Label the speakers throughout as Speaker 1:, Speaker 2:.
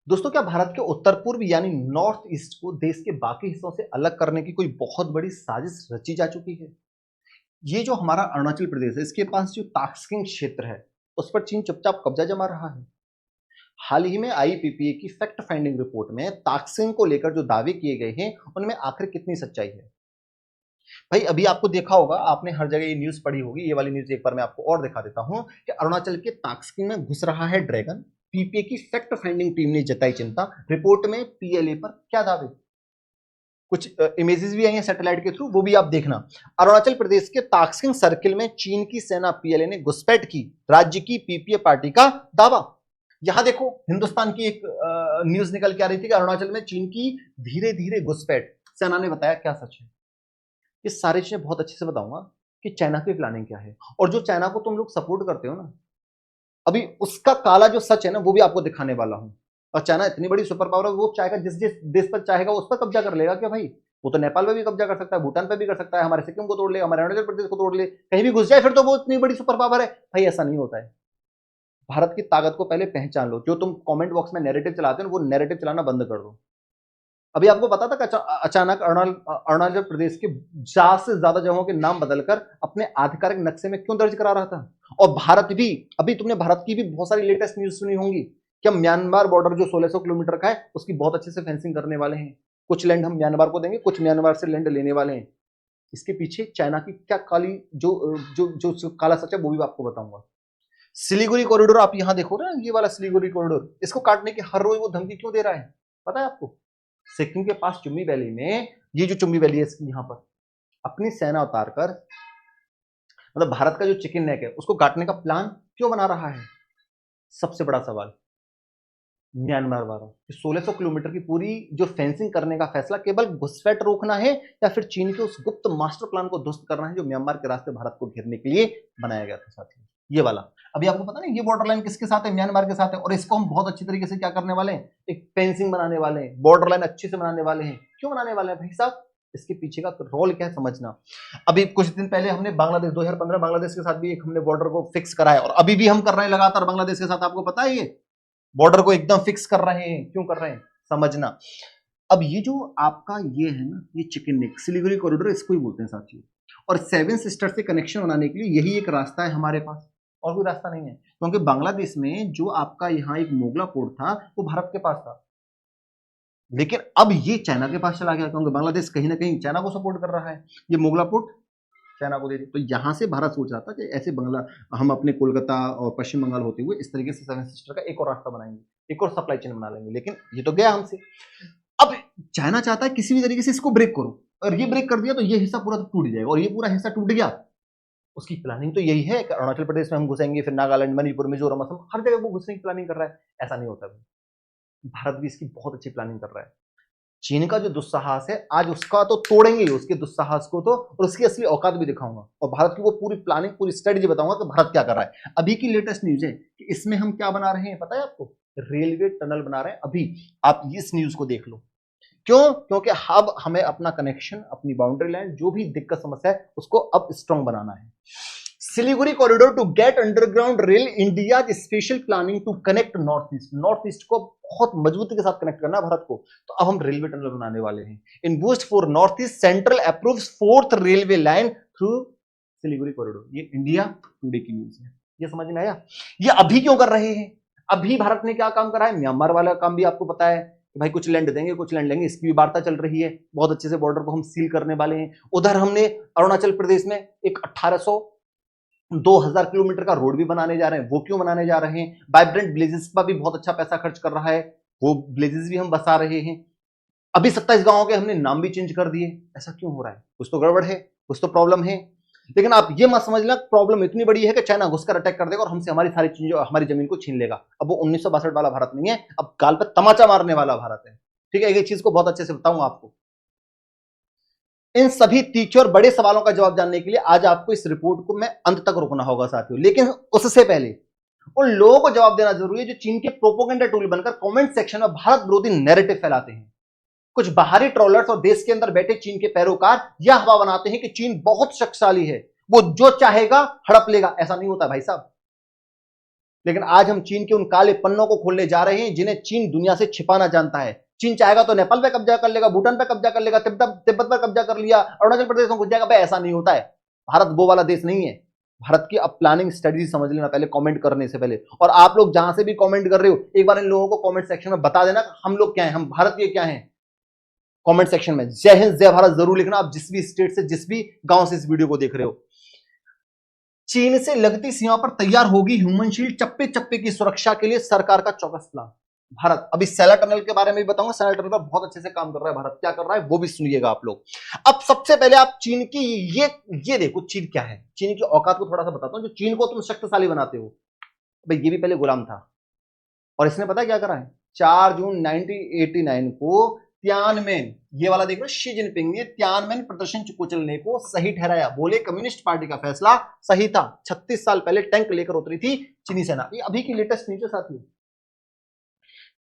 Speaker 1: दोस्तों, क्या भारत के उत्तर पूर्व यानी नॉर्थ ईस्ट को देश के बाकी हिस्सों से अलग करने की कोई बहुत बड़ी साजिश रची जा चुकी है? ये जो हमारा अरुणाचल प्रदेश है, इसके पास जो ताकसिंग क्षेत्र है, उस पर चीन चुपचाप कब्जा जमा रहा है। हाल ही में आईपीपीए की फैक्ट फाइंडिंग रिपोर्ट में ताकसिंग को लेकर जो दावे किए गए हैं, उनमें आखिर कितनी सच्चाई है? भाई, अभी आपको देखा होगा, आपने हर जगह ये न्यूज पढ़ी होगी। ये वाली न्यूज एक बार मैं आपको और दिखा देता हूं कि अरुणाचल के ताकसिंग में घुस रहा है ड्रैगन। पीपीए की फैक्ट फाइंडिंग टीम ने जताई चिंता। रिपोर्ट में पीएलए पर क्या दावे, कुछ इमेजेस भी आई हैं सैटेलाइट के थ्रू, वो भी आप देखना। अरुणाचल प्रदेश के ताकसिंग सर्किल में चीन की सेना पीएलए ने घुसपैठ की, राज्य की पीपीए पार्टी का दावा। यहां देखो, हिंदुस्तान की एक न्यूज निकल के आ रही थी कि अरुणाचल में चीन की धीरे धीरे घुसपैठ। सेना ने बताया, क्या सच है? ये सारी चीजें बहुत अच्छे से बताऊंगा कि चाइना की प्लानिंग क्या है, और जो चाइना को तुम लोग सपोर्ट करते हो ना, अभी उसका काला जो सच है ना, वो भी आपको दिखाने वाला हूं। और चाइना इतनी बड़ी सुपर पावर है, वो चाहेगा जिस जिस देश पर चाहेगा उस पर कब्जा कर लेगा क्या भाई? वो तो नेपाल पे भी कब्जा कर सकता है, भूटान पे भी कर सकता है, हमारे सिक्किम को तोड़ ले, हमारे अरुणाचल प्रदेश को तोड़ ले, कहीं भी घुस जाए फिर तो वो इतनी बड़ी सुपर पावर है। भाई, ऐसा नहीं होता है। भारत की ताकत को पहले पहचान लो। जो तुम कमेंट बॉक्स में नैरेटिव चलाते हो वो नैरेटिव चलाना बंद कर दो। अभी आपको पता था कि अचानक अरुणाचल प्रदेश के 50 से ज्यादा जगहों के नाम बदलकर अपने आधिकारिक नक्शे में क्यों दर्ज करा रहा था? और भारत भी, अभी तुमने भारत की भी बहुत सारी लेटेस्ट न्यूज सुनी होंगी कि हम म्यांमार बॉर्डर जो 1600 किलोमीटर का है, उसकी बहुत अच्छे से फेंसिंग करने वाले हैं। कुछ लैंड हम म्यांमार को देंगे, कुछ म्यांमार से लैंड लेने वाले हैं। इसके पीछे चाइना की क्या काली जो काला सच है, वो भी आपको बताऊंगा। सिलीगुड़ी कॉरिडोर आप यहां देखो ना, ये वाला सिलीगुड़ी कॉरिडोर, इसको काटने की हर रोज वो धमकी क्यों दे रहा है, पता है आपको? सिक्किम के पास चुम्बी वैली में, ये जो चुम्बी वैली है इसकी, यहां पर अपनी सेना उतारकर, मतलब भारत का जो चिकन नेक है उसको काटने का प्लान क्यों बना रहा है? सबसे बड़ा सवाल म्यांमार वाला कि 1600 किलोमीटर की पूरी जो फेंसिंग करने का फैसला केवल घुसपैठ रोकना है, या फिर चीन के उस गुप्त मास्टर प्लान को ध्वस्त करना है जो म्यांमार के रास्ते भारत को घेरने के लिए बनाया गया था साथियों। ये वाला, अभी आपको पता नहीं ये बॉर्डर लाइन किसके साथ है? म्यांमार के साथ है। और इसको हम बहुत अच्छी तरीके से क्या करने वाले हैं? एक फेंसिंग बनाने वाले हैं, बॉर्डर लाइन अच्छे से बनाने वाले हैं। क्यों बनाने वाले हैं भाई साहब? इसके पीछे का रोल क्या है समझना। अभी कुछ दिन पहले हमने बांग्लादेश 2015 बांग्लादेश के साथ भी एक हमने बॉर्डर को फिक्स करा है, और अभी भी हम कर रहे हैं लगातार बांग्लादेश के साथ। आपको पता है ये बॉर्डर को एकदम फिक्स कर रहे हैं। क्यों कर रहे हैं समझना। अब ये जो आपका ये है ना, ये चिकन नेक सिलीगुड़ी कॉरिडोर इसको ही बोलते हैं साथियों। और सेवन सिस्टर से कनेक्शन बनाने के लिए यही एक रास्ता है हमारे पास, और कोई रास्ता नहीं है। क्योंकि बांग्लादेश में जो आपका यहाँ एक मोगला पोर्ट था, वो भारत के पास था, लेकिन अब ये चाइना के पास चला गया, क्योंकि बांग्लादेश कहीं ना कहीं चाइना को सपोर्ट कर रहा है। ये मोगला पोर्ट चाइना को दे दी। तो यहां से भारत सोच रहा था कि ऐसे बंगला, हम अपने कोलकाता और पश्चिम बंगाल होते हुए इस तरीके से सेवन सिस्टर का एक और रास्ता बनाएंगे, एक और सप्लाई चेन बना लेंगे, लेकिन ये तो गया हमसे। अब चाइना चाहता है किसी भी तरीके से इसको ब्रेक करो, और ये ब्रेक कर दिया तो ये हिस्सा पूरा टूट जाएगा, और ये पूरा हिस्सा टूट गया। उसकी प्लानिंग तो यही है कि अरुणाचल प्रदेश में हम घुसेंगे, फिर नागालैंड, मणिपुर, मिजोरम, असम, हर जगह वो घुसने की प्लानिंग कर रहा है। ऐसा नहीं होता। भारत भी इसकी बहुत अच्छी प्लानिंग कर रहा है। चीन का जो दुस्साहस है, आज उसका तो तोड़ेंगे ही, उसके दुस्साहस को तो, और उसकी असली औकात भी दिखाऊंगा, और भारत की वो पूरी प्लानिंग, पूरी स्ट्रेटेजी बताऊंगा कि भारत क्या कर रहा है। अभी की लेटेस्ट न्यूज है कि इसमें हम क्या बना रहे हैं पता है आपको? रेलवे टनल बना रहे हैं। अभी आप इस न्यूज को देख लो। क्यों? क्योंकि अब हमें अपना कनेक्शन, अपनी बाउंड्री लाइन, जो भी दिक्कत समस्या है उसको अब स्ट्रॉन्ग बनाना है। Siliguri corridor to get underground rail, India special planning to connect north east. North east को बहुत मजबूती के साथ कनेक्ट करना है भारत को, तो अब हम रेलवे टनल बनाने वाले हैं। In boost for north east, central approves fourth railway line through Siliguri corridor. ये इंडिया टुडे की न्यूज है। ये समझ में आया? ये अभी क्यों कर रहे हैं? अभी भारत ने क्या काम करा है? म्यांमार वाला काम भी आपको पता है कि भाई कुछ लैंड देंगे, कुछ लैंड लेंगे, इसकी भी वार्ता चल रही है। बहुत अच्छे से बॉर्डर को हम सील करने वाले हैं। उधर हमने अरुणाचल प्रदेश में एक 2000 किलोमीटर का रोड भी बनाने जा रहे हैं। वो क्यों बनाने जा रहे हैं? वाइब्रेंट विलेजेस पर भी बहुत अच्छा पैसा खर्च कर रहा है, वो विलेजेस भी हम बसा रहे हैं। अभी 27 गांवों के हमने नाम भी चेंज कर दिए। ऐसा क्यों हो रहा है? कुछ तो गड़बड़ है, कुछ तो प्रॉब्लम है। लेकिन आप ये मत समझना प्रॉब्लम इतनी बड़ी है कि चाइना घुसकर अटैक कर देगा और हमसे हमारी सारी चीजें, हमारी जमीन को छीन लेगा। अब वो 1962 वाला भारत नहीं है, अब गाल पर तमाचा मारने वाला भारत है। ठीक है, एक चीज को बहुत अच्छे से बताऊंगा आपको। इन सभी तीखे और बड़े सवालों का जवाब जानने के लिए आज आपको इस रिपोर्ट को मैं अंत तक रोकना होगा साथियों। लेकिन उससे पहले उन लोगों को जवाब देना जरूरी है जो चीन के प्रोपोगेंडा टूल बनकर कमेंट सेक्शन में भारत विरोधी नैरेटिव फैलाते हैं। कुछ बाहरी ट्रोलर्स और देश के अंदर बैठे चीन के पैरोकार यह हवा बनाते हैं कि चीन बहुत शक्तिशाली है, वो जो चाहेगा हड़प लेगा। ऐसा नहीं होता भाई साहब। लेकिन आज हम चीन के उन काले पन्नों को खोलने जा रहे हैं जिन्हें चीन दुनिया से छिपाना जानता है। चीन चाहेगा तो नेपाल पे कब्जा कर लेगा, भूटान पे कब्जा कर लेगा, तिब्बत पर कब्जा कर लिया, अरुणाचल प्रदेश में घुस जाएगा। भाई ऐसा नहीं होता है, भारत वो वाला देश नहीं है। भारत की अब प्लानिंग स्टडी समझ लेना पहले कमेंट करने से पहले। और आप लोग जहां से भी कमेंट कर रहे हो, एक बार इन लोगों को कमेंट सेक्शन में बता देना हम लोग क्या हैं, हम भारतीय क्या हैं। कमेंट सेक्शन में जय हिंद जय भारत जरूर लिखना, आप जिस भी स्टेट से, जिस भी गांव से इस वीडियो को देख रहे हो। चीन से लगती सीमा पर तैयार होगी ह्यूमन शील्ड, चप्पे चप्पे की सुरक्षा के लिए सरकार का चौकस प्लान। भारत अभी सैला टनल के बारे में भी बताऊंगा, सैला टनल पर बहुत अच्छे से काम कर रहा है भारत, क्या कर रहा है वो भी सुनिएगा आप लोग। अब सबसे पहले आप चीन की ये देखो, चीन क्या है, चीन की औकात को थोड़ा सा बताता हूं। जो चीन को तुम शक्तिशाली बनाते हो, भाई ये भी पहले गुलाम था, और इसने पता क्या करा है, 4 जून 1989 को तियानमेन, ये वाला देख रहे हो, शी जिनपिंग ने तियानमेन प्रदर्शन को कुचलने को सही ठहराया। बोले कम्युनिस्ट पार्टी का फैसला सही था। 36 साल पहले टैंक लेकर उतरी थी चीनी सेना। ये अभी की लेटेस्ट न्यूज है साथियों।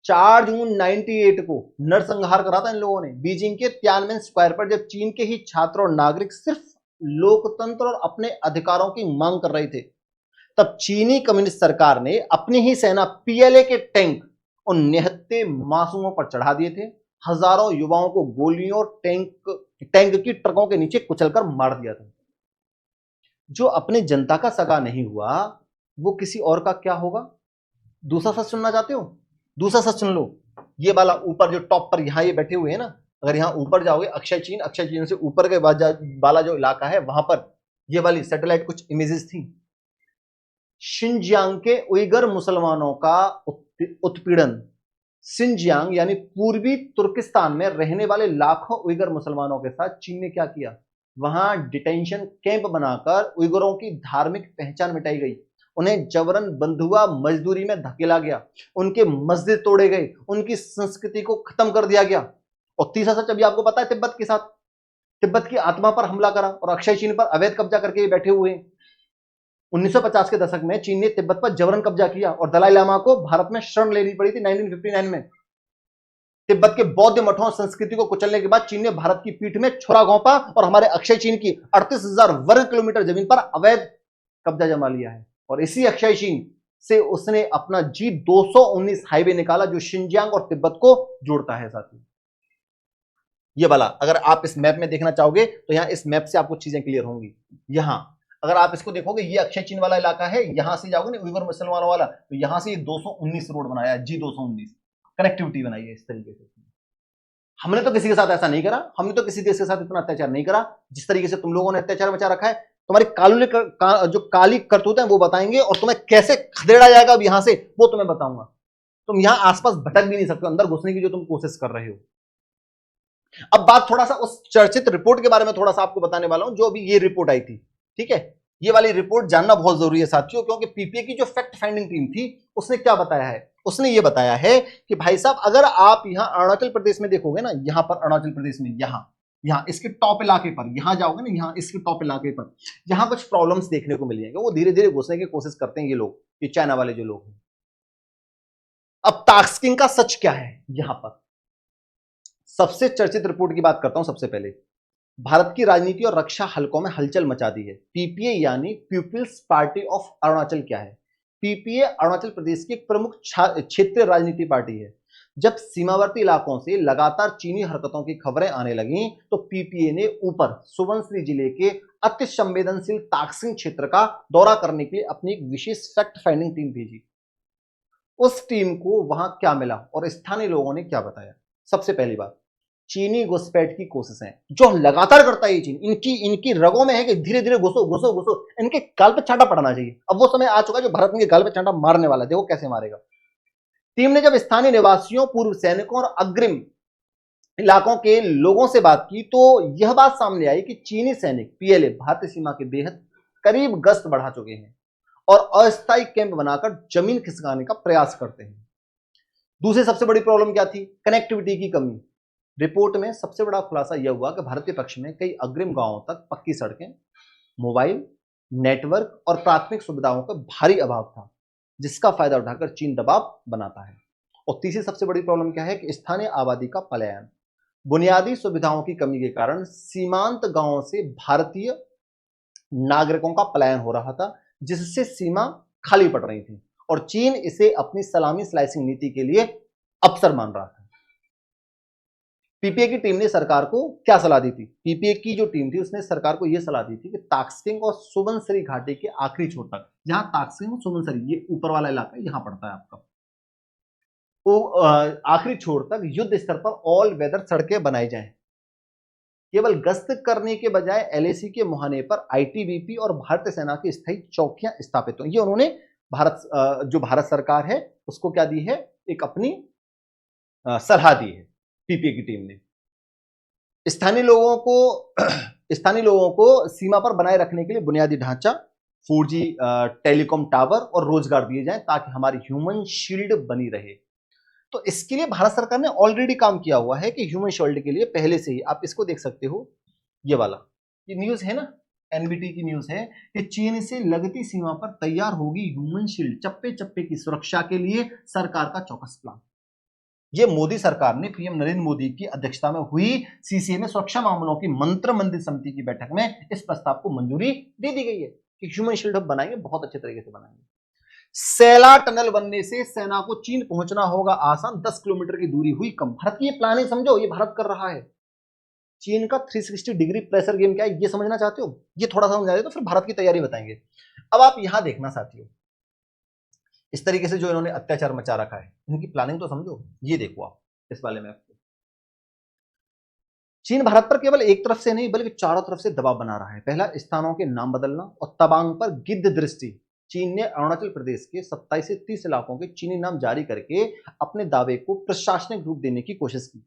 Speaker 1: 4 जून 98 को नरसंहार करा था इन लोगों ने बीजिंग के तियानमेन स्क्वायर पर, जब चीन के ही छात्र और नागरिक सिर्फ लोकतंत्र और अपने अधिकारों की मांग कर रहे थे। तब चीनी कम्युनिस्ट सरकार ने अपनी ही सेना पीएलए के टैंक उन निहत्थे मासूमों पर चढ़ा दिए थे। हजारों युवाओं को गोलियों और टैंक की ट्रकों के नीचे कुचलकर मार दिया था। जो अपने जनता का सगा नहीं हुआ, वो किसी और का क्या होगा। दूसरा सच सुनना चाहते हो? दूसरा सच सुन लो। ये वाला ऊपर जो टॉप पर यहां ये बैठे हुए हैं ना, अगर यहां ऊपर जाओगे अक्षय चीन से ऊपर के वाला जो इलाका है, वहां पर ये वाली सैटेलाइट कुछ इमेजेस थी। शिनजियांग के उइगर मुसलमानों का उत्पीड़न। शिनजियांग यानी पूर्वी तुर्किस्तान में रहने वाले लाखों उइगर मुसलमानों के साथ चीन ने क्या किया, वहां डिटेंशन कैंप बनाकर उइगरों की धार्मिक पहचान मिटाई गई। उन्हें जबरन बंधुआ मजदूरी में धकेला गया, उनके मस्जिद तोड़े गए, उनकी संस्कृति को खत्म कर दिया गया। और तीसरा सच अभी आपको पता है, तिब्बत के साथ, तिब्बत की आत्मा पर हमला करा और अक्षय चीन पर अवैध कब्जा करके बैठे हुए हैं। 1950 के दशक में चीन ने तिब्बत पर जबरन कब्जा किया और दलाई लामा को भारत में शरण लेनी पड़ी थी 1959 में। तिब्बत के बौद्ध मठों संस्कृति को कुचलने के बाद चीन ने भारत की पीठ में छुरा घोंपा और हमारे अक्षय चीन की 38,000 वर्ग किलोमीटर जमीन पर अवैध कब्जा जमा लिया है। और इसी अक्षय चीन से उसने अपना G219 हाईवे निकाला, जो शिनजियांग और तिब्बत को जोड़ता है साथियों। ये वाला अगर आप इस मैप में देखना चाहोगे तो यहां इस मैप से आपको चीजें क्लियर होंगी। यहां अगर आप इसको देखोगे, ये अक्षय चीन वाला इलाका है, यहां से जाओगे ना उइगर मुसलमानों वाला, तो यहां से 219 रोड बनाया है, G219 कनेक्टिविटी बनाई है इस तरीके से। हमने तो किसी के साथ ऐसा नहीं करा, हमने तो किसी देश के साथ इतना अत्याचार नहीं करा जिस तरीके से तुम लोगों ने अत्याचार मचा रखा है। तुम्हारी जो काली करतूत है वो बताएंगे, और तुम्हें कैसे खदेड़ा जाएगा अब यहां से वो तुम्हें बताऊंगा। तुम यहां आसपास भटक भी नहीं सकते, अंदर घुसने की जो तुम कोशिश कर रहे हो। अब बात थोड़ा सा उस चर्चित रिपोर्ट के बारे में थोड़ा सा आपको बताने वाला हूं, जो अभी ये रिपोर्ट आई थी। ठीक है, ये वाली रिपोर्ट जानना बहुत जरूरी है साथियों, क्योंकि पीपीए की जो फैक्ट फाइंडिंग टीम थी उसने क्या बताया है, उसने ये बताया है कि भाई साहब अगर आप यहां अरुणाचल प्रदेश में देखोगे ना, यहां पर अरुणाचल प्रदेश में यहां इसके टॉप इलाके पर, यहां जाओगे ना, यहां इसके टॉप इलाके पर यहां कुछ प्रॉब्लम्स देखने को मिल जाएंगे। वो धीरे धीरे घुसने की कोशिश करते हैं ये लोग, ये चाइना वाले जो लोग हैं। अब तास्किंग का सच क्या है, यहां पर सबसे चर्चित रिपोर्ट की बात करता हूं। सबसे पहले भारत की राजनीति और रक्षा हलकों में हलचल मचा दी है। पीपीए यानी पीपल्स पार्टी ऑफ अरुणाचल क्या है? पीपीए अरुणाचल प्रदेश की एक प्रमुख क्षेत्रीय राजनीति पार्टी है। जब सीमावर्ती इलाकों से लगातार चीनी हरकतों की खबरें आने लगीं, तो पीपीए ने ऊपर सुबनसिरी जिले के अति संवेदनशील ताकसिंग क्षेत्र का दौरा करने के लिए अपनी एक विशेष फैक्ट फाइंडिंग टीम भेजी। उस टीम को वहां क्या मिला और स्थानीय लोगों ने क्या बताया? सबसे पहली बात, चीनी घुसपैठ की कोशिशें जो लगातार करता है ये चीन, इनकी रगों में है कि धीरे धीरे घुसो घुसो घुसो, इनके गाल पे चांटा पड़ना चाहिए। अब वो समय आ चुका है जो भारत इनके गाल पे चांटा मारने वाला है, देखो कैसे मारेगा। टीम ने जब स्थानीय निवासियों, पूर्व सैनिकों और अग्रिम इलाकों के लोगों से बात की, तो यह बात सामने आई कि चीनी सैनिक पीएलए भारतीय सीमा के बेहद करीब गश्त बढ़ा चुके हैं और अस्थायी कैंप बनाकर जमीन खिसकाने का प्रयास करते हैं। दूसरी सबसे बड़ी प्रॉब्लम क्या थी? कनेक्टिविटी की कमी। रिपोर्ट में सबसे बड़ा खुलासा यह हुआ कि भारतीय पक्ष में कई अग्रिम गांवों तक पक्की सड़कें, मोबाइल नेटवर्क और प्राथमिक सुविधाओं का भारी अभाव था, जिसका फायदा उठाकर चीन दबाव बनाता है। और तीसरी सबसे बड़ी प्रॉब्लम क्या है कि स्थानीय आबादी का पलायन। बुनियादी सुविधाओं की कमी के कारण सीमांत गांवों से भारतीय नागरिकों का पलायन हो रहा था, जिससे सीमा खाली पड़ रही थी और चीन इसे अपनी सलामी स्लाइसिंग नीति के लिए अवसर मान रहा था। पीपीए की टीम ने सरकार को क्या सलाह दी थी? पीपीए की जो टीम थी उसने सरकार को यह सलाह दी थी कि ताकसिंग और सुबनसिरी घाटी के आखिरी छोर तक, जहां ताकसिंग और सुबनसिरी ये ऊपर वाला इलाका है, यहां पड़ता है आपका, वो आखिरी छोर तक युद्ध स्तर पर ऑल वेदर सड़कें बनाई जाएं। केवल गश्त करने के बजाय एलएसी के मुहाने पर आईटीबीपी और भारतीय सेना की स्थायी चौकियां स्थापित हो। ये उन्होंने जो भारत सरकार है उसको क्या दी है, एक अपनी सलाह दी है पीपीए की टीम ने। स्थानीय लोगों को सीमा पर बनाए रखने के लिए बुनियादी ढांचा, 4G टेलीकॉम टावर और रोजगार दिए जाएं ताकि हमारी ह्यूमन शील्ड बनी रहे। तो इसके लिए भारत सरकार ने ऑलरेडी काम किया हुआ है कि ह्यूमन शील्ड के लिए पहले से ही, आप इसको देख सकते हो, ये वाला ये न्यूज है ना, एनबीटी की न्यूज है कि चीन से लगती सीमा पर तैयार होगी ह्यूमन शील्ड, चप्पे चप्पे की सुरक्षा के लिए सरकार का चौकस प्लान। ये मोदी सरकार ने पीएम नरेंद्र मोदी की अध्यक्षता में हुई सीसीए में सुरक्षा मामलों की मंत्रिमंडल समिति की बैठक में इस प्रस्ताव को मंजूरी दे दी गई है कि ह्यूमन शील्ड अब बनाएंगे, बहुत अच्छे तरीके से बनाएंगे। सैला टनल बनने से सेना को चीन पहुंचना होगा आसान, 10 किलोमीटर की दूरी हुई कम। भारत की ये प्लानिंग समझो, ये भारत कर रहा है। चीन का 360 डिग्री प्रेशर गेम क्या है, ये समझना चाहते हो? ये थोड़ा सा समझा दे तो फिर भारत की तैयारी बताएंगे। अब आप यहां देखना साथियों, इस तरीके से जो इन्होंने अत्याचार मचा रखा है, इनकी प्लानिंग तो समझो। ये देखो आप इस वाले में, चीन भारत पर केवल एक तरफ से नहीं बल्कि चारों तरफ से दबाव बना रहा है। पहला, स्थानों के नाम बदलना और तवांग पर गिद्ध दृष्टि। चीन ने अरुणाचल प्रदेश के 27 से 30 इलाकों के चीनी नाम जारी करके अपने दावे को प्रशासनिक रूप देने की कोशिश की।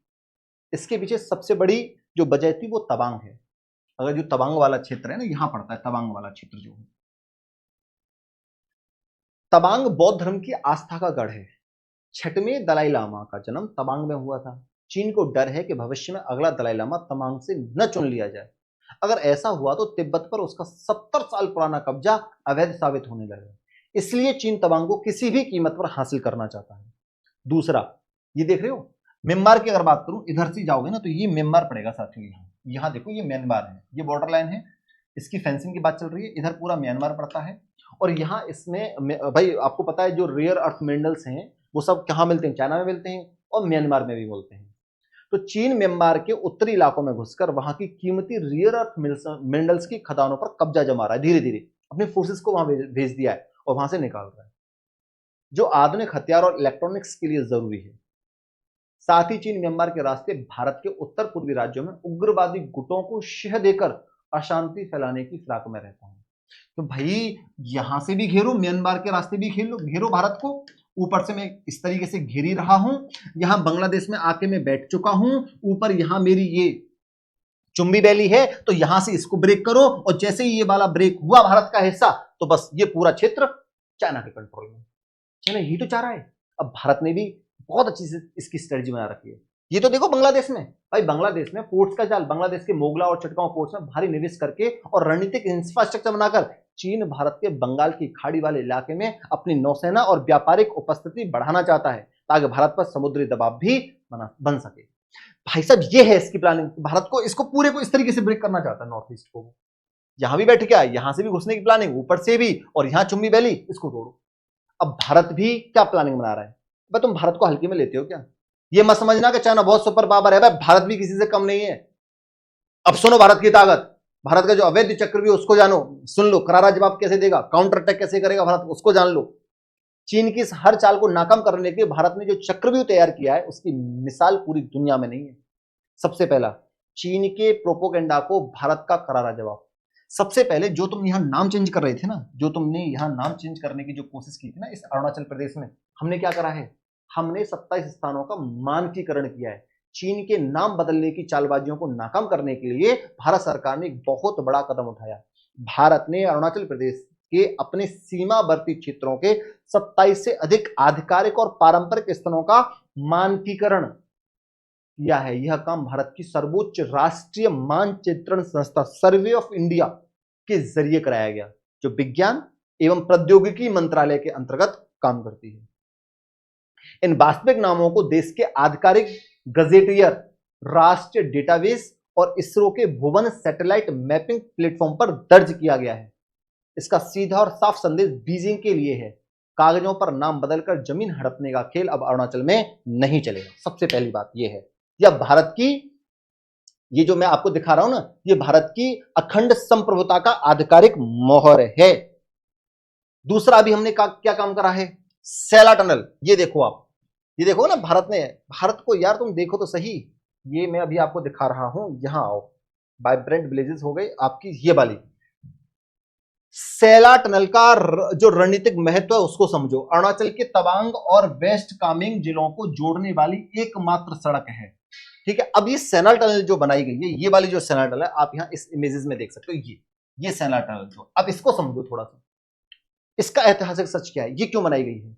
Speaker 1: इसके पीछे सबसे बड़ी जो वजह थी वो तवांग है। अगर जो तवांग वाला क्षेत्र है ना, यहां पड़ता है तवांग वाला क्षेत्र जो है। तवांग बौद्ध धर्म की आस्था का गढ़ है। 6वें दलाई लामा का जन्म तवांग में हुआ था। चीन को डर है कि भविष्य में अगला दलाई लामा तवांग से न चुन लिया जाए। अगर ऐसा हुआ तो तिब्बत पर उसका 70 साल पुराना कब्जा अवैध साबित होने लगेगा। इसलिए चीन तवांग को किसी भी कीमत पर हासिल करना चाहता है। दूसरा, ये देख रहे हो म्यांमार की अगर बात करूं, इधर से जाओगे ना तो ये म्यांमार पड़ेगा साथियों। यहां देखो ये म्यांमार है, ये बॉर्डर लाइन है, इसकी फेंसिंग की बात चल रही है। इधर पूरा म्यांमार पड़ता है और यहाँ इसमें भाई आपको पता है जो रेयर अर्थ मिनरल्स हैं वो सब कहाँ मिलते हैं? चाइना में मिलते हैं और म्यांमार में भी मिलते हैं। तो चीन म्यांमार के उत्तरी इलाकों में घुसकर वहां की कीमती रेयर अर्थ मिनरल्स की खदानों पर कब्जा जमा रहा है। धीरे धीरे अपनी फोर्सेस को वहां भेज दिया है और वहां से निकाल रहा है, जो आधुनिक हथियार और इलेक्ट्रॉनिक्स के लिए जरूरी है। साथ ही चीन म्यांमार के रास्ते भारत के उत्तर पूर्वी राज्यों में उग्रवादी गुटों को शह देकर अशांति फैलाने की फिराक में रहता है। तो भाई यहां से भी घेरो, म्यांमार के रास्ते भी घेरो भारत को। ऊपर से मैं इस तरीके से घेर ही रहा हूं, यहां बांग्लादेश में आके मैं बैठ चुका हूं, ऊपर यहां मेरी ये चुम्बी वैली है, तो यहां से इसको ब्रेक करो और जैसे ही ये वाला ब्रेक हुआ भारत का हिस्सा, तो बस ये पूरा क्षेत्र चाइना के कंट्रोल में। चाइना यही तो चाह रहा है। अब भारत ने भी बहुत अच्छी से इसकी स्ट्रेटजी बना रखी है। ये तो देखो बांग्लादेश में, भाई बांग्लादेश में पोर्ट्स का जाल, बांग्लादेश के मोगला और चटगांव पोर्ट्स में भारी निवेश करके और रणनीतिक इंफ्रास्ट्रक्चर बनाकर चीन भारत के बंगाल की खाड़ी वाले इलाके में अपनी नौसेना और व्यापारिक उपस्थिति बढ़ाना चाहता है ताकि भारत पर समुद्री दबाव भी बन सके। भाई साहब ये है इसकी प्लानिंग। भारत को इसको पूरे को इस तरीके से ब्रेक करना चाहता है, नॉर्थ ईस्ट को। यहां भी बैठ गया, यहां से भी घुसने की प्लानिंग, ऊपर से भी, और यहां चुम्बी वैली, इसको तोड़ो। अब भारत भी क्या प्लानिंग बना रहा है? भाई तुम भारत को हल्के में लेते हो क्या? ये मत समझना कि चाइना बहुत सुपर पावर है, भाई भारत भी किसी से कम नहीं है। अब सुनो भारत की ताकत, भारत का जो अवैध चक्रव्यूह उसको जानो, सुन लो, करारा जवाब कैसे देगा, काउंटर अटैक कैसे करेगा भारत, उसको जान लो। चीन की इस हर चाल को नाकाम करने के भारत ने जो चक्रव्यूह तैयार किया है उसकी मिसाल पूरी दुनिया में नहीं है। सबसे पहला, चीन के प्रोपोगेंडा को भारत का करारा जवाब। सबसे पहले जो तुम यहां नाम चेंज कर रहे थे ना, जो तुमने यहां नाम चेंज करने की जो कोशिश की थी ना इस अरुणाचल प्रदेश में, हमने क्या करा है? हमने 27 स्थानों का मानकीकरण किया है। चीन के नाम बदलने की चालबाजियों को नाकाम करने के लिए भारत सरकार ने एक बहुत बड़ा कदम उठाया। भारत ने अरुणाचल प्रदेश के अपने सीमावर्ती क्षेत्रों के 27 से अधिक आधिकारिक और पारंपरिक स्थानों का मानकीकरण किया है। यह काम भारत की सर्वोच्च राष्ट्रीय मानचित्रण संस्था सर्वे ऑफ इंडिया के जरिए कराया गया, जो विज्ञान एवं प्रौद्योगिकी मंत्रालय के अंतर्गत काम करती है। इन वास्तविक नामों को देश के आधिकारिक गजेटियर, राष्ट्रीय डेटाबेस और इसरो के भुवन सैटेलाइट मैपिंग प्लेटफॉर्म पर दर्ज किया गया है। इसका सीधा और साफ संदेश बीजिंग के लिए है। कागजों पर नाम बदलकर जमीन हड़पने का खेल अब अरुणाचल में नहीं चलेगा। सबसे पहली बात यह है, यह भारत की, ये जो मैं आपको दिखा रहा हूं ना, ये भारत की अखंड संप्रभुता का आधिकारिक मोहर है। दूसरा अभी हमने क्या काम करा है, सैला टनल। ये देखो आप, ये देखो ना, भारत को यार तुम देखो तो सही। ये मैं अभी आपको दिखा रहा हूं, यहां आओ, वाइब्रेंट विलेजेस हो गई आपकी ये वाली। सैला टनल का जो रणनीतिक महत्व है उसको समझो। अरुणाचल के तवांग और वेस्ट कामेंग जिलों को जोड़ने वाली एकमात्र सड़क है। ठीक है, अब ये सैला टनल जो बनाई गई है, ये वाली जो सैला टनल है, आप यहां इस इमेजेस में देख सकते हो, ये सैला टनल जो, अब इसको समझो थोड़ा सा, इसका ऐतिहासिक सच क्या है, ये क्यों बनाई गई है।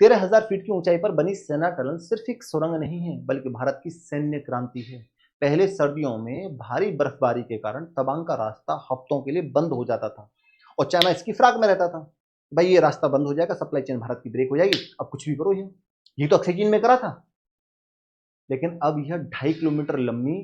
Speaker 1: 13,000 फीट की ऊंचाई पर बनी सैला टनल सिर्फ एक सुरंग नहीं है, बल्कि भारत की सैन्य क्रांति है। पहले सर्दियों में भारी बर्फबारी के कारण तवांग का रास्ता हफ्तों के लिए बंद हो जाता था और चाइना इसकी फिराक में रहता था। भाई ये रास्ता बंद हो जाएगा, सप्लाई चेन भारत की ब्रेक हो जाएगी, अब कुछ भी करो। ये तो अक्सर चीन में करा था। लेकिन अब यह 2.5 किलोमीटर लंबी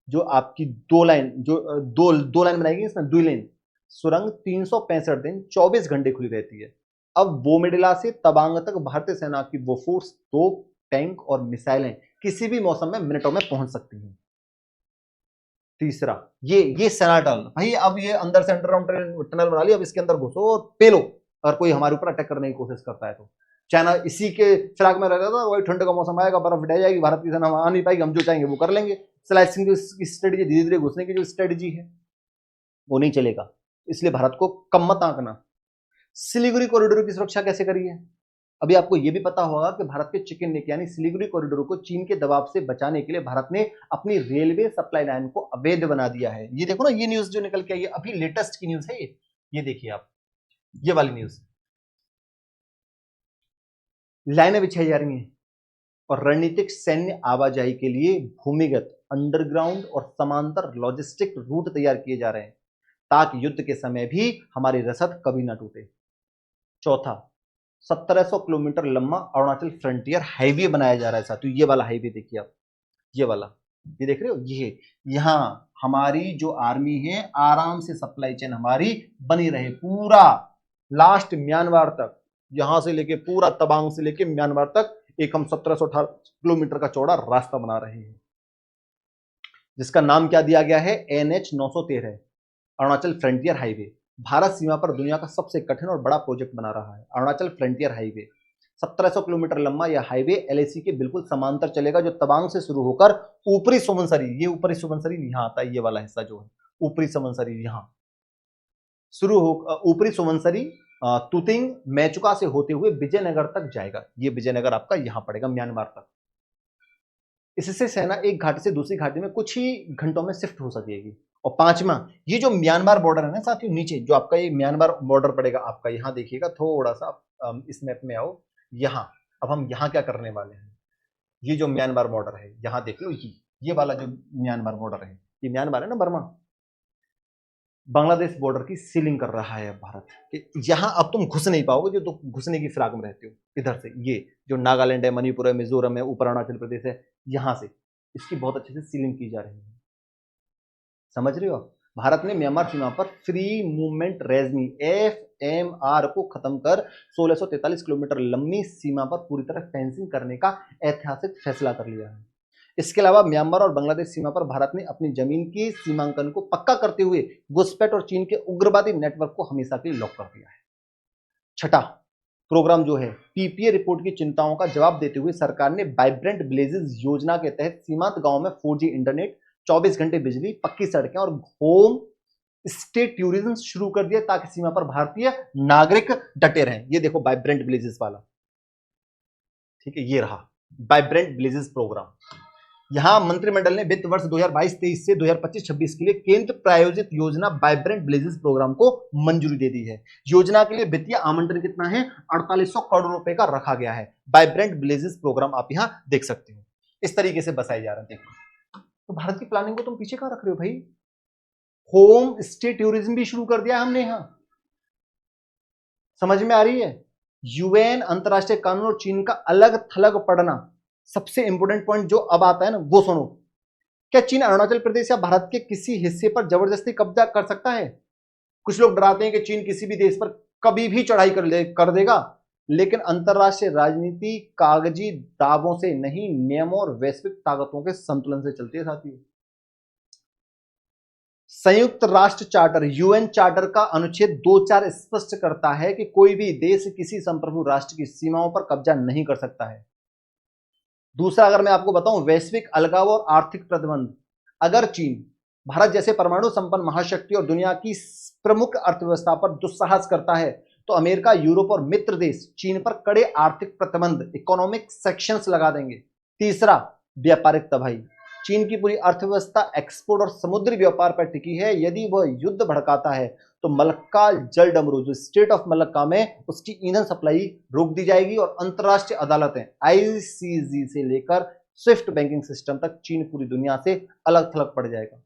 Speaker 1: जो आपकी दो लाइन बनाई गई, इसमें 2 लेन सुरंग 365 दिन 24 घंटे खुली रहती है। अब बोमेडिला से तवांग तक भारतीय सेना की वो फोर्स, तोप, टैंक और मिसाइलें किसी भी मौसम में मिनटों में पहुंच सकती हैं। तीसरा, ये सैला टनल, भाई अब ये अंदर से अंडरग्राउंड टनल बना ली, अब इसके अंदर घुसो और पेलो, अगर कोई हमारे ऊपर अटैक करने की कोशिश करता है तो। चाइना इसी के फिराक में रहता था, वही ठंड का मौसम आएगा, बर्फ ढह जाएगी, भारत की सेना आ नहीं पाएगी, हम जो चाहेंगे वो कर लेंगे। स्लाइसिंग की स्ट्रेटेजी, धीरे धीरे घुसने की जो स्ट्रेटेजी है वो नहीं चलेगा, इसलिए भारत को कम मत आंकना। सिलीगुड़ी कॉरिडोर की सुरक्षा कैसे करी है, अभी आपको यह भी पता होगा कि भारत के चिकन नेक यानी सिलीगुड़ी कॉरिडोर को चीन के दबाव से बचाने के लिए भारत ने अपनी रेलवे सप्लाई लाइन को अवैध बना दिया है। ये देखो ना, ये न्यूज जो निकल के आई है, अभी लेटेस्ट की न्यूज है ये देखिए आप, ये वाली न्यूज। लाइनें बिछाई जा रही हैं और रणनीतिक सैन्य आवाजाही के लिए भूमिगत, अंडरग्राउंड और समांतर लॉजिस्टिक रूट तैयार किए जा रहे हैं ताकि युद्ध के समय भी हमारी रसद कभी ना टूटे। चौथा, 1700 किलोमीटर लंबा अरुणाचल फ्रंटियर हाईवे बनाया जा रहा है साथियों। ये वाला हाईवे देखिए आप, ये वाला, ये देख रहे हो, ये यहां हमारी जो आर्मी है आराम से सप्लाई चेन हमारी बनी रहे, पूरा लास्ट म्यांमार तक, यहां से लेके पूरा तवांग से लेके म्यांमार तक एक हम 1718 किलोमीटर का चौड़ा रास्ता बना रहे हैं, जिसका नाम क्या दिया गया है, NH 913 Arunachal frontier highway. Bharat सीमा पर दुनिया का सबसे कठिन और बड़ा प्रोजेक्ट बना रहा है अरुणाचल फ्रंटियर हाईवे। 1700 किलोमीटर लंबा यह हाईवे LAC के बिल्कुल समांतर चलेगा, जो तवांग से शुरू होकर ऊपरी सुबनसिरी, ये ऊपरी सुबनसिरी यहां आता है, ये वाला हिस्सा जो है ऊपरी सुबनसिरी, यहां शुरू हो, ऊपरी सुबनसिरी तुतिंग मेचुका से होते हुए विजयनगर तक जाएगा। ये विजयनगर आपका यहां पड़ेगा, म्यांमार तक। इससे सेना एक घाटी से दूसरी घाटी में कुछ ही घंटों में शिफ्ट हो सकेगी। और पांचवा, ये जो म्यांमार बॉर्डर है ना साथियों, नीचे जो आपका ये म्यांमार बॉर्डर पड़ेगा आपका, यहां देखिएगा थोड़ा सा, इस मैप में आओ, यहां अब हम यहां क्या करने वाले हैं, ये जो म्यांमार बॉर्डर है यहां देख लो, ये वाला जो म्यांमार बॉर्डर है, ये म्यांमार है ना, बर्मा, बांग्लादेश बॉर्डर की सीलिंग कर रहा है भारत कि यहां अब तुम घुस नहीं पाओगे, जो तुम घुसने की फिराक में रहते हो इधर से, ये जो नागालैंड है, मणिपुर है, मिजोरम है, ऊपर अरुणाचल प्रदेश है, यहां से इसकी बहुत अच्छे से सीलिंग की जा रही है। समझ रहे हो, भारत ने म्यांमार सीमा पर फ्री मूवमेंट रेजमी FMR को खत्म कर 1643 किलोमीटर लंबी सीमा पर पूरी तरह फेंसिंग करने का ऐतिहासिक फैसला कर लिया है। इसके अलावा म्यांमार और बांग्लादेश सीमा पर भारत ने अपनी जमीन की सीमांकन को पक्का करते हुए घुसपैठ और चीन के उग्रवादी नेटवर्क को हमेशा के लिए लॉक कर दिया है। छठा प्रोग्राम जो है, PPA रिपोर्ट की चिंताओं का जवाब देते हुए सरकार ने वाइब्रेंट विलेजेस योजना के तहत सीमांत गांव में 4G इंटरनेट, 24 घंटे बिजली, पक्की सड़कें और होम स्टे टूरिज्म शुरू कर दिया ताकि सीमा पर भारतीय नागरिक डटे रहें। ये देखो वाइब्रेंट विलेजेस वाला, ठीक है, ये रहा वाइब्रेंट विलेजेस प्रोग्राम। यहां मंत्रिमंडल ने वित्त वर्ष 2022-23 से 2025-26 के लिए केंद्र प्रायोजित योजना वाइब्रेंट विलेजेस प्रोग्राम को मंजूरी दे दी है। योजना के लिए वित्तीय आवंटन कितना है, 4800 करोड़ रुपए का रखा गया है। वाइब्रेंट विलेजेस प्रोग्राम आप यहां देख सकते हो, इस तरीके से बसाए जा रहे हैं। देखो, तो भारत की प्लानिंग को तुम पीछे कहां रख रहे हो भाई, होम स्टे टूरिज्म भी शुरू कर दिया हमने यहां, समझ में आ रही है। UN, अंतरराष्ट्रीय कानून और चीन का अलग थलग पड़ना, सबसे इंपोर्टेंट पॉइंट जो अब आता है ना वो सुनो। क्या चीन अरुणाचल प्रदेश या भारत के किसी हिस्से पर जबरदस्ती कब्जा कर सकता है? कुछ लोग डराते हैं कि चीन किसी भी देश पर कभी भी चढ़ाई कर देगा, लेकिन अंतरराष्ट्रीय राजनीति कागजी दावों से नहीं, नियमों और वैश्विक ताकतों के संतुलन से चलती है साथियों। संयुक्त राष्ट्र चार्टर, यूएन चार्टर का अनुच्छेद 2.4 स्पष्ट करता है कि कोई भी देश किसी संप्रभु राष्ट्र की सीमाओं पर कब्जा नहीं कर सकता है। दूसरा, अगर मैं आपको बताऊं, वैश्विक अलगाव और आर्थिक प्रतिबंध। अगर चीन भारत जैसे परमाणु संपन्न महाशक्ति और दुनिया की प्रमुख अर्थव्यवस्था पर दुस्साहस करता है तो अमेरिका, यूरोप और मित्र देश चीन पर कड़े आर्थिक प्रतिबंध, इकोनॉमिक सैंक्शंस लगा देंगे। तीसरा, व्यापारिक तबाही। चीन की पूरी अर्थव्यवस्था एक्सपोर्ट और समुद्री व्यापार पर टिकी है। यदि वह युद्ध भड़काता है तो मलक्का जल डमरू, जो स्टेट ऑफ मलक्का में, उसकी ईंधन सप्लाई रोक दी जाएगी और अंतरराष्ट्रीय अदालतें आईसीजे से लेकर स्विफ्ट बैंकिंग सिस्टम तक चीन पूरी दुनिया से अलग थलग पड़ जाएगा।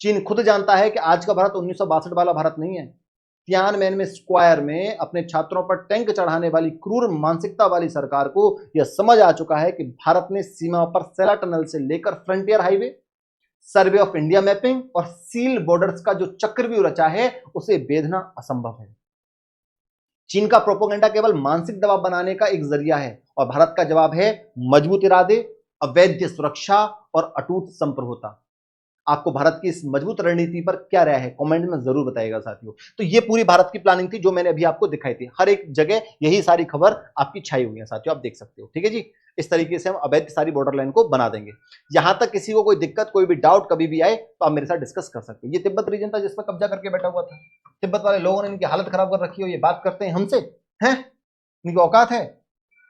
Speaker 1: चीन खुद जानता है कि आज का भारत 1962 वाला भारत नहीं है। तियानमेन में स्क्वायर में अपने छात्रों पर टैंक चढ़ाने वाली क्रूर मानसिकता वाली सरकार को यह समझ आ चुका है कि भारत ने सीमा पर सेला टनल से लेकर frontier highway, survey of India mapping और सील बॉर्डर्स का जो चक्रव्यूह रचा है उसे भेदना असंभव है। चीन का प्रोपेगेंडा केवल मानसिक दबाव बनाने का एक जरिया है और भारत का जवाब है मजबूत इरादे, अवैध सुरक्षा और अटूट संप्रभुता। आपको भारत की इस मजबूत रणनीति पर क्या राय है, कमेंट में जरूर बताइएगा साथियों। तो ये पूरी भारत की प्लानिंग थी जो मैंने अभी आपको दिखाई थी। हर एक जगह यही सारी खबर आपकी छाई हुई है साथियों, आप देख सकते हो। ठीक है जी, इस तरीके से हम अवैध सारी बॉर्डर लाइन को बना देंगे। यहां तक किसी को कोई दिक्कत, कोई भी डाउट कभी भी आए तो आप मेरे साथ डिस्कस कर सकते हैं। ये तिब्बत रीजन था जिस पर कब्जा करके बैठा हुआ था। तिब्बत वाले लोगों ने इनकी हालत खराब कर रखी हो, ये बात करते हैं हमसे, हैं, इनकी औकात है।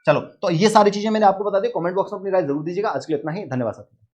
Speaker 1: चलो, तो ये सारी चीजें मैंने आपको बता दी। कमेंट बॉक्स में अपनी राय जरूर दीजिएगा। आज के लिए इतना ही, धन्यवाद साथियों।